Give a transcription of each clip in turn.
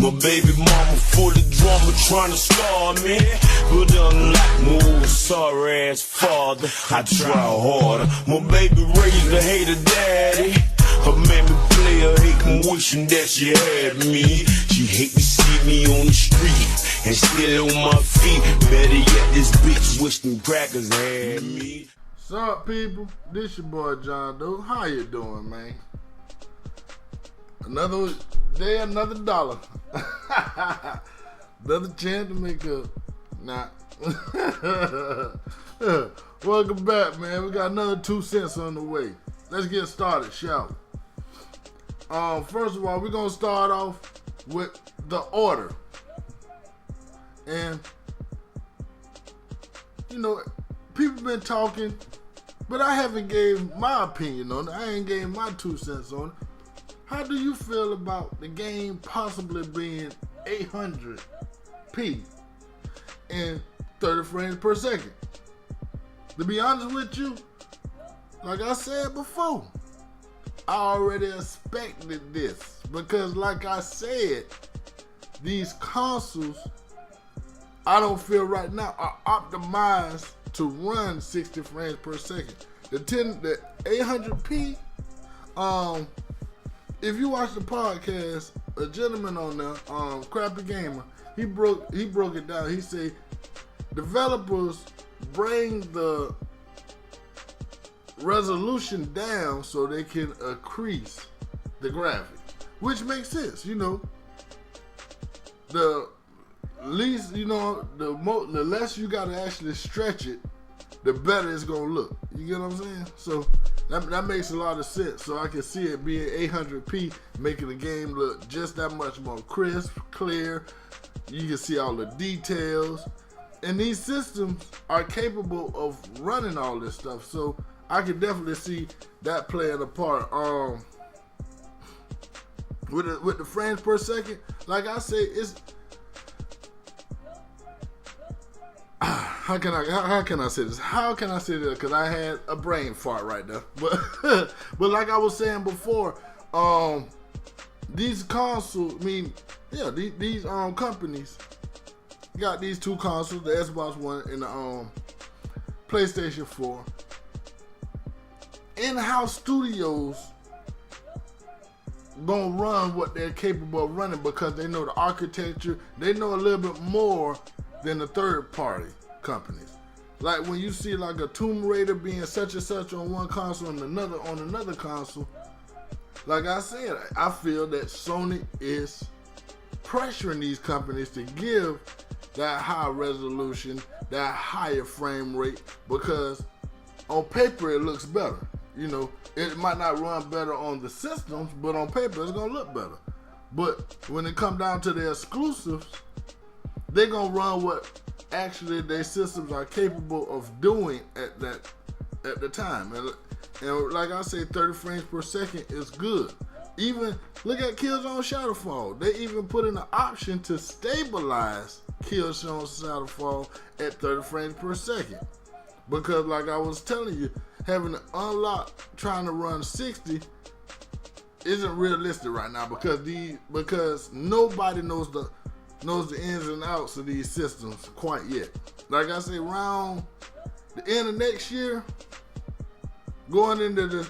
My baby mama full of drama trying to scar me. But unlike my old sorry ass father, I try harder. My baby raised a hater daddy. Her made me play her hating, wishing that she had me. She hate to see me on the street and still on my feet. Better yet, this bitch wish them crackers had me. What's up, people? This your boy John Doe. How you doing, man? Another day, another dollar. Another chance to make up. Nah. Welcome back, man. We got another 2 cents on the way. Let's get started, shall we? First of all, we're gonna start off with the order. And you know, people been talking, but I haven't gave my opinion on it. I ain't gave my 2 cents on it. How do you feel about the game possibly being 800p and 30 frames per second? To be honest with you, like I said before, I already expected this because, like I said, these consoles, I don't feel right now are optimized to run 60 frames per second. The 800p, if you watch the podcast, a gentleman on there, Crappy Gamer, he broke it down. He said developers bring the resolution down so they can increase the graphic, which makes sense. You know, the least, you know, the less you gotta actually stretch it, the better it's gonna look. You get what I'm saying? So that makes a lot of sense. So I can see it being 800p, making the game look just that much more crisp, clear. You can see all the details, and these systems are capable of running all this stuff. So I can definitely see that playing a part. With the frames per second, like I say, it's how can I say this? How can I say this? Because I had a brain fart right there. But but like I was saying before, these consoles, these companies got these 2 consoles, the Xbox One and the PlayStation 4. In-house studios gonna run what they're capable of running because they know the architecture. They know a little bit more than the third-party companies. Like when you see like a Tomb Raider being such and such on one console and another on another console, like I said, I feel that Sony is pressuring these companies to give that high resolution, that higher frame rate, because on paper it looks better. You know, it might not run better on the systems, but on paper it's gonna look better. But when it comes down to the exclusives, they're gonna run what actually their systems are capable of doing at the time. And like I say, 30 frames per second is good. Even look at Killzone Shadowfall. They even put in an option to stabilize Killzone Shadowfall at 30 frames per second. Because like I was telling you, having to unlock trying to run 60 isn't realistic right now because nobody knows the ins and outs of these systems quite yet. Like I say, around the end of next year, going into the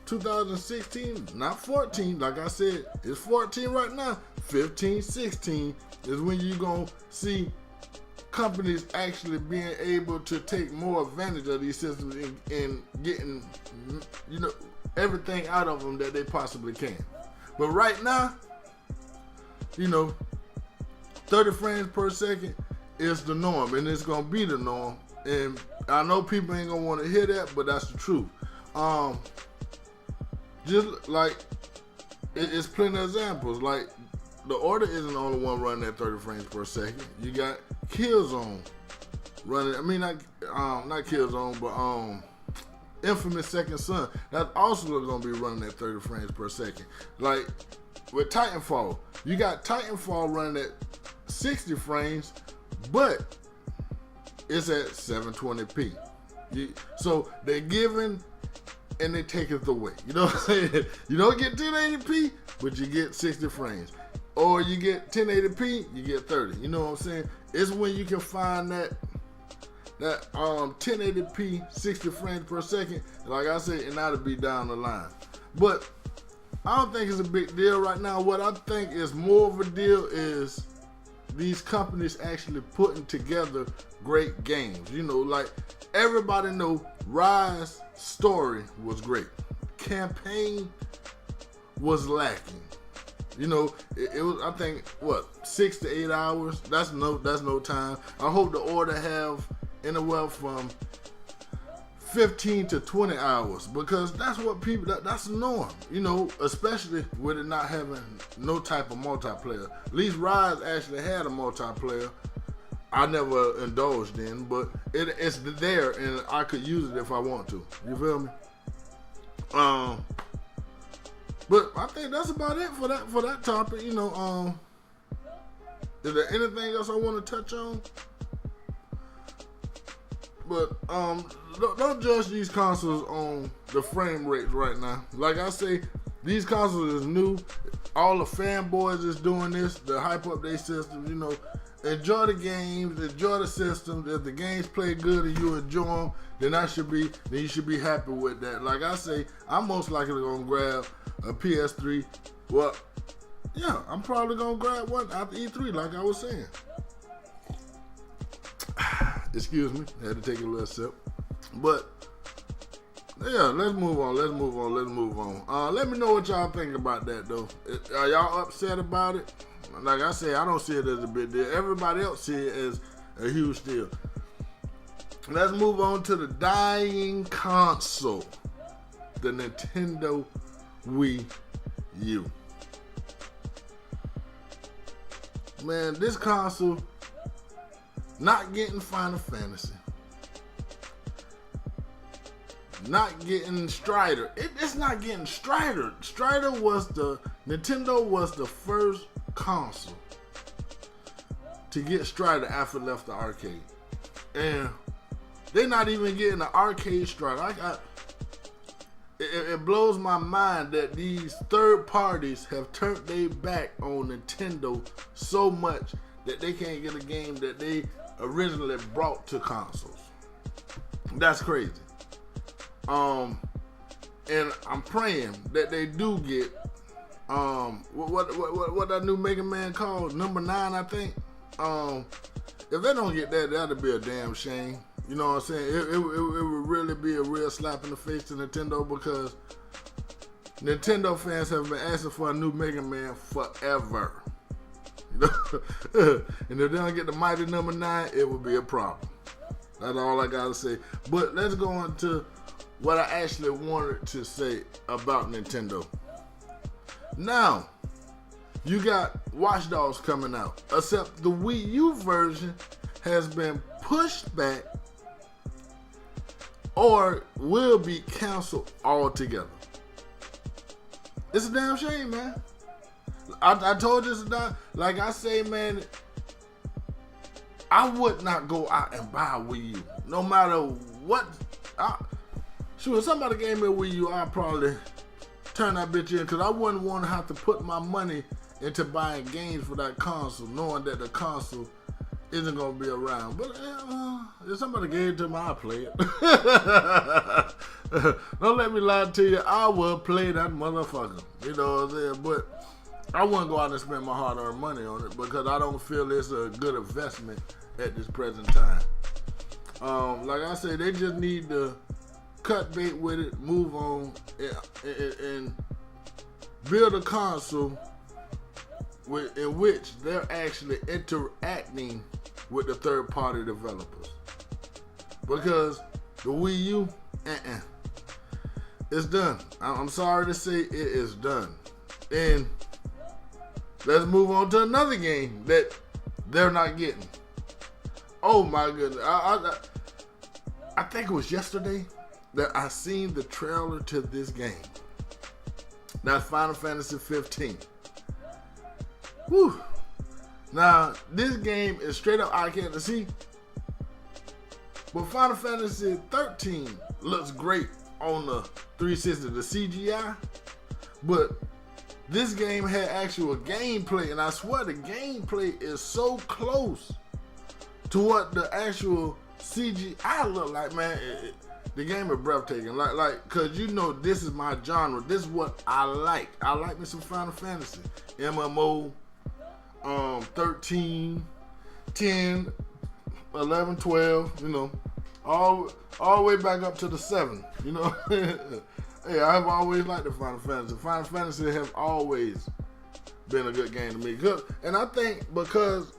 2016, not 14, like I said, it's 14 right now. 15, 16 is when you're gonna see companies actually being able to take more advantage of these systems and getting, you know, everything out of them that they possibly can. But right now, you know, 30 frames per second is the norm, and it's gonna be the norm. And I know people ain't gonna want to hear that, but that's the truth. Just like it's plenty of examples. Like the Order isn't the only one running at 30 frames per second. You got Killzone running. I mean, not Killzone, but Infamous Second Son. That's also gonna be running at 30 frames per second. Like with Titanfall, you got Titanfall running at 60 frames, but it's at 720p. So they're giving and they take it away. You know what I'm saying? You don't get 1080p, but you get 60 frames. or you get 1080p, you get 30. You know what I'm saying? It's when you can find that 1080p 60 frames per second, like I said, and that'll be down the line. But I don't think it's a big deal right now. What I think is more of a deal is these companies actually putting together great games. You know, like everybody know Rise story was great. Campaign was lacking. You know, it was, I think, what, 6 to 8 hours? That's no time. I hope the order have anywhere from 15 to 20 hours, because that's what people, that's the norm, you know, especially with it not having no type of multiplayer. At least Rise actually had a multiplayer. I never indulged in, but it's there and I could use it if I want to. You feel me? But I think that's about it for that topic. You know, is there anything else I want to touch on? But don't judge these consoles on the frame rates right now. Like I say, these consoles is new. All the fanboys is doing this. The hype up their systems. You know, enjoy the games, enjoy the systems. If the games play good and you enjoy them, then you should be happy with that. Like I say, I'm most likely gonna grab a PS3. Well, yeah, I'm probably gonna grab one after E3, like I was saying. Excuse me, I had to take a little sip. But yeah, let's move on. Let me know what y'all think about that though. Are y'all upset about it? Like I said, I don't see it as a big deal. Everybody else see it as a huge deal. Let's move on to the dying console, the Nintendo WiiU. Man, this console not getting Final Fantasy, not getting Strider. It's not getting Strider. Nintendo was the first console to get Strider after it left the arcade, and they're not even getting the arcade Strider. It blows my mind that these third parties have turned their back on Nintendo so much that they can't get a game that they originally brought to consoles. That's crazy. And I'm praying that they do get what that new Mega Man called, number 9, I think. If they don't get that, that'd be a damn shame. You know what I'm saying? It would really be a real slap in the face to Nintendo, because Nintendo fans have been asking for a new Mega Man forever. You know? And if they don't get the mighty number 9, it would be a problem. That's all I gotta say. But let's go on to what I actually wanted to say about Nintendo. Now, you got Watch Dogs coming out, except the Wii U version has been pushed back or will be canceled altogether. It's a damn shame, man. I told you it's not, like I say, man, I would not go out and buy a Wii U. No matter what. If somebody gave me a Wii U, I'd probably turn that bitch in, because I wouldn't want to have to put my money into buying games for that console, knowing that the console isn't going to be around. But if somebody gave it to me, I'd play it. Don't let me lie to you, I will play that motherfucker. You know what I'm saying? But I wouldn't go out and spend my hard-earned money on it, because I don't feel it's a good investment at this present time. Like I said, they just need to cut bait with it, move on, and build a console in which they're actually interacting with the third-party developers. Because the Wii U, it's done. I'm sorry to say, it is done. And let's move on to another game that they're not getting. Oh my goodness. I think it was yesterday that I seen the trailer to this game. That's Final Fantasy 15. Whew. Now, this game is straight up arcade to see. But Final Fantasy 13 looks great on the 360, the CGI. But this game had actual gameplay, and I swear the gameplay is so close to what the actual CGI look like, man. The game is breathtaking, like, cause you know this is my genre. This is what I like. I like me some Final Fantasy, MMO, 13, 10, 11, 12. You know, all the way back up to the 7. You know, hey, I've always liked the Final Fantasy. Final Fantasy has always been a good game to me. Good, and I think because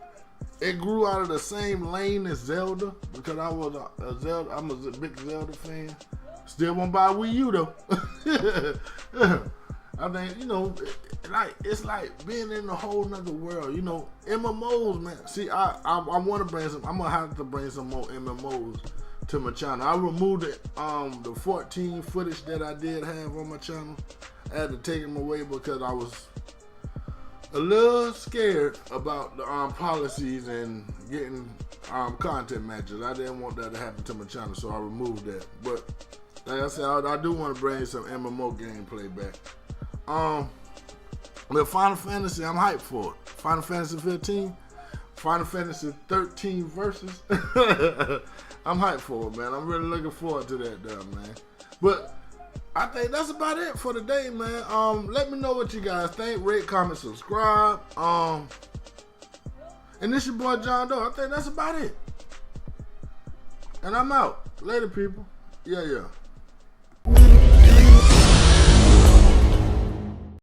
it grew out of the same lane as Zelda, because I was I'm a big Zelda fan. Still won't buy Wii U though. I think, you know, it's like being in a whole nother world. You know, MMOs, man. See, I want to bring some. I'm gonna have to bring some more MMOs to my channel. I removed the 14 footage that I did have on my channel. I had to take them away because I was a little scared about the policies and getting content matches. I didn't want that to happen to my channel, so I removed that. But like I said, I do want to bring some MMO gameplay back. But Final Fantasy, I'm hyped for it. Final Fantasy 15, Final Fantasy 13 versus. I'm hyped for it, man. I'm really looking forward to that, though, man. But I think that's about it for today, man. Let me know what you guys think. Rate, comment, subscribe. And this your boy John Doe. I think that's about it. And I'm out. Later, people. Yeah.